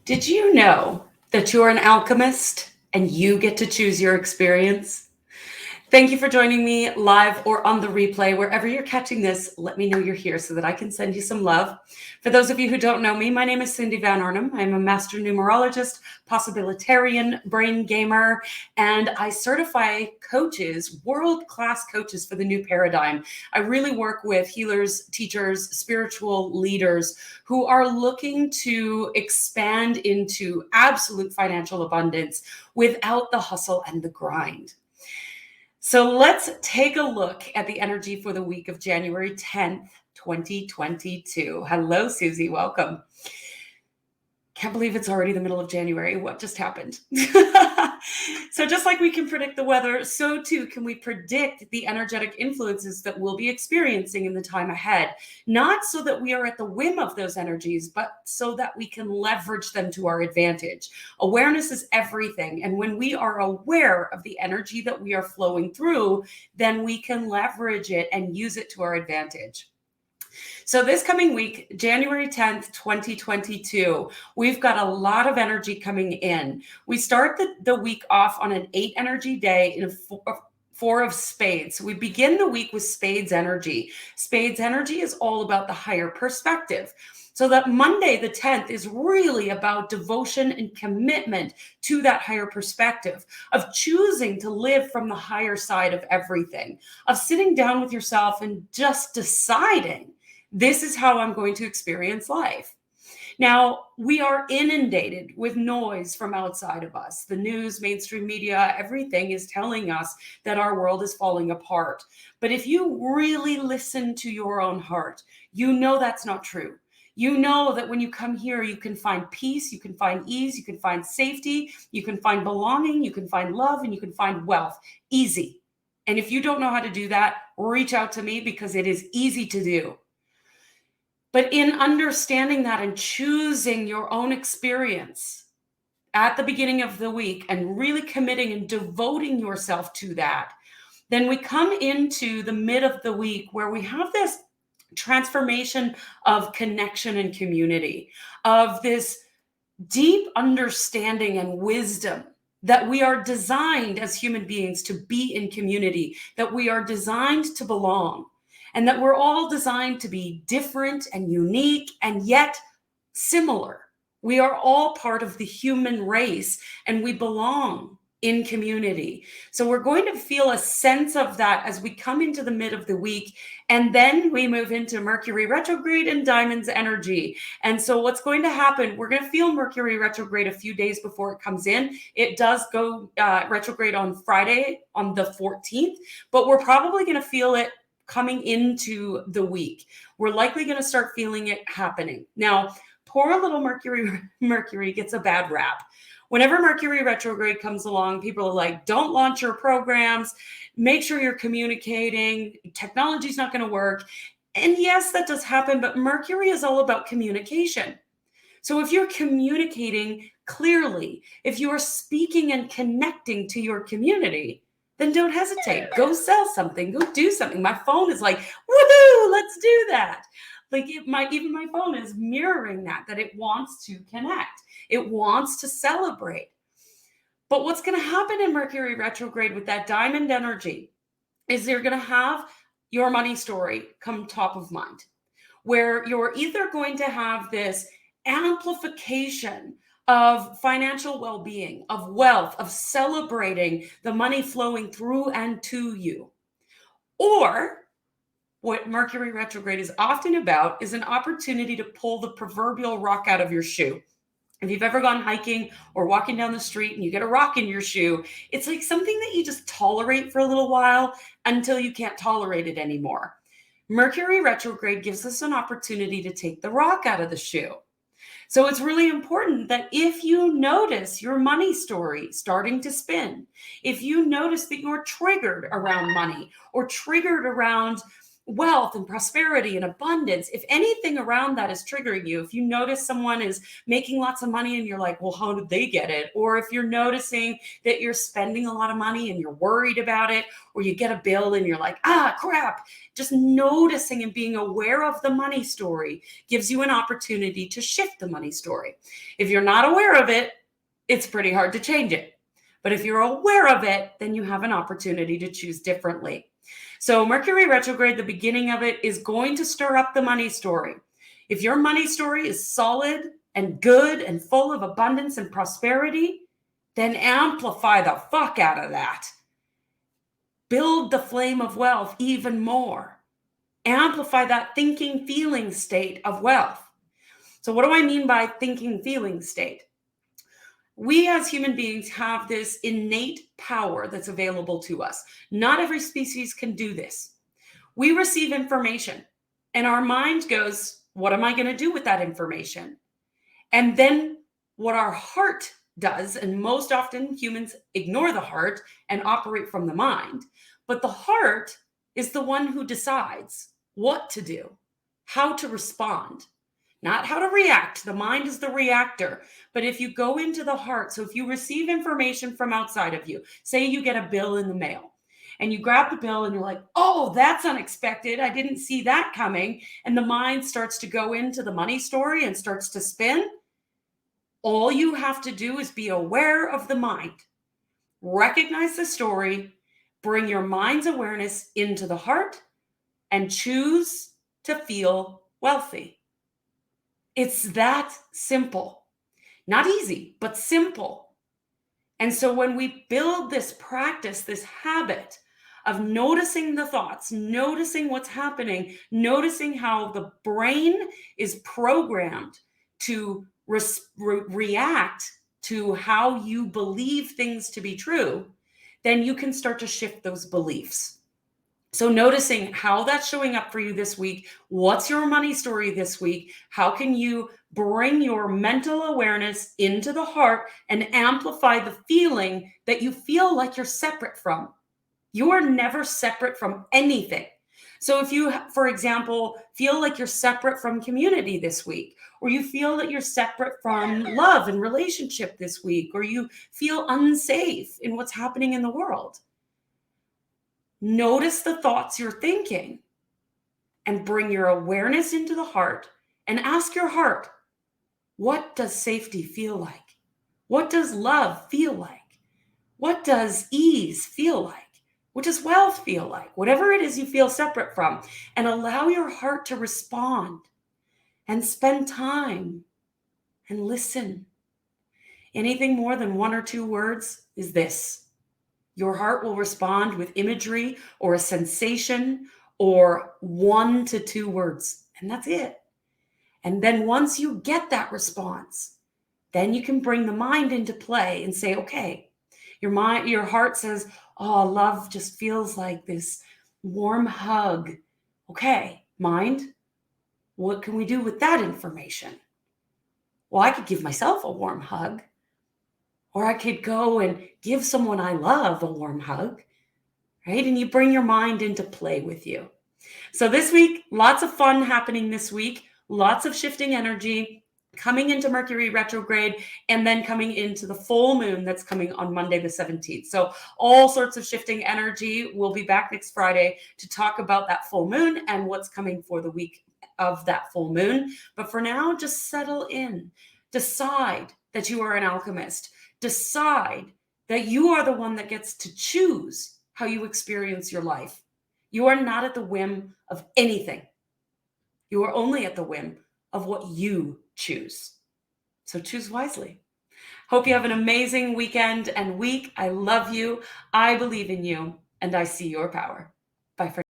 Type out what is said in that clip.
Did you know that you're an alchemist and you get to choose your experience? Thank you for joining me live or on the replay. Wherever you're catching this, let me know you're here so that I can send you some love. For those of you who don't know me, my name is Cindy Van Arnhem. I'm a master numerologist, possibilitarian, brain gamer, and I certify coaches, world-class coaches for the new paradigm. I really work with healers, teachers, spiritual leaders who are looking to expand into absolute financial abundance without the hustle and the grind. So let's take a look at the energy for the week of January 10th, 2022. Hello, Susie. Welcome. Can't believe it's already the middle of January. What just happened? So just like we can predict the weather, so too can we predict the energetic influences that we'll be experiencing in the time ahead. Not so that we are at the whim of those energies, but so that we can leverage them to our advantage. Awareness is everything. And when we are aware of the energy that we are flowing through, then we can leverage it and use it to our advantage. So this coming week, January 10th, 2022, we've got a lot of energy coming in. We start the week off on an 8 energy day in a four of spades. We begin the week with spades energy. Spades energy is all about the higher perspective. So that Monday, the 10th, is really about devotion and commitment to that higher perspective, of choosing to live from the higher side of everything, of sitting down with yourself and just deciding, this is how I'm going to experience life. Now, we are inundated with noise from outside of us. The news, mainstream media, everything is telling us that our world is falling apart. But if you really listen to your own heart, you know that's not true. You know that when you come here, you can find peace, you can find ease, you can find safety, you can find belonging, you can find love, and you can find wealth. Easy. And if you don't know how to do that, reach out to me because it is easy to do. But in understanding that and choosing your own experience at the beginning of the week and really committing and devoting yourself to that, then we come into the mid of the week where we have this transformation of connection and community, of this deep understanding and wisdom that we are designed as human beings to be in community, that we are designed to belong. And that we're all designed to be different and unique and yet similar. We are all part of the human race and we belong in community. So we're going to feel a sense of that as we come into the mid of the week. And then we move into Mercury retrograde and Diamond's energy. And so what's going to happen, we're going to feel Mercury retrograde a few days before it comes in. It does go retrograde on Friday on the 14th, but we're probably going to feel it coming into the week. We're likely going to start feeling it happening. Now, poor little Mercury gets a bad rap. Whenever Mercury retrograde comes along, people are like, don't launch your programs, make sure you're communicating, technology's not going to work. And yes, that does happen, but Mercury is all about communication. So if you're communicating clearly, if you are speaking and connecting to your community, then don't hesitate. Go sell something. Go do something. My phone is like, woohoo, let's do that. Like even my phone is mirroring that it wants to connect. It wants to celebrate. But what's going to happen in Mercury retrograde with that diamond energy is you're going to have your money story come top of mind, where you're either going to have this amplification of financial well-being, of wealth, of celebrating the money flowing through and to you. Or what Mercury retrograde is often about is an opportunity to pull the proverbial rock out of your shoe. If you've ever gone hiking or walking down the street and you get a rock in your shoe, it's like something that you just tolerate for a little while until you can't tolerate it anymore. Mercury retrograde gives us an opportunity to take the rock out of the shoe. So it's really important that if you notice your money story starting to spin, if you notice that you're triggered around money or triggered around wealth and prosperity and abundance, if anything around that is triggering you, if you notice someone is making lots of money and you're like, well, how did they get it? Or if you're noticing that you're spending a lot of money and you're worried about it, or you get a bill and you're like, crap, just noticing and being aware of the money story gives you an opportunity to shift the money story. If you're not aware of it, it's pretty hard to change it. But if you're aware of it, then you have an opportunity to choose differently. So Mercury retrograde, the beginning of it, is going to stir up the money story. If your money story is solid and good and full of abundance and prosperity, then amplify the fuck out of that. Build the flame of wealth even more. Amplify that thinking, feeling state of wealth. So what do I mean by thinking, feeling state? We as human beings have this innate power that's available to us. Not every species can do this. We receive information and our mind goes, what am I going to do with that information? And then what our heart does, and most often humans ignore the heart and operate from the mind, but the heart is the one who decides what to do, how to respond. Not how to react. The mind is the reactor. But if you go into the heart, so if you receive information from outside of you, say you get a bill in the mail and you grab the bill and you're like, oh, that's unexpected. I didn't see that coming. And the mind starts to go into the money story and starts to spin. All you have to do is be aware of the mind, recognize the story, bring your mind's awareness into the heart, and choose to feel wealthy. It's that simple. Not easy, but simple. And so when we build this practice, this habit of noticing the thoughts, noticing what's happening, noticing how the brain is programmed to react to how you believe things to be true, then you can start to shift those beliefs. So noticing how that's showing up for you this week, what's your money story this week? How can you bring your mental awareness into the heart and amplify the feeling that you feel like you're separate from? You are never separate from anything. So if you, for example, feel like you're separate from community this week, or you feel that you're separate from love and relationship this week, or you feel unsafe in what's happening in the world, notice the thoughts you're thinking and bring your awareness into the heart and ask your heart, what does safety feel like? What does love feel like? What does ease feel like? What does wealth feel like? Whatever it is you feel separate from, and allow your heart to respond and spend time and listen. Anything more than 1 or 2 words is this. Your heart will respond with imagery or a sensation or 1 to 2 words, and that's it. And then once you get that response, then you can bring the mind into play and say, okay, your heart says, oh, love just feels like this warm hug. Okay, mind, what can we do with that information? Well, I could give myself a warm hug. Or I could go and give someone I love a warm hug, right? And you bring your mind into play with you. So this week, lots of fun happening this week, lots of shifting energy, coming into Mercury retrograde, and then coming into the full moon that's coming on Monday, the 17th. So all sorts of shifting energy. We'll be back next Friday to talk about that full moon and what's coming for the week of that full moon. But for now, just settle in. Decide that you are an alchemist. Decide that you are the one that gets to choose how you experience your life. You are not at the whim of anything. You are only at the whim of what you choose. So choose wisely. Hope you have an amazing weekend and week. I love you. I believe in you, and I see your power. Bye for now.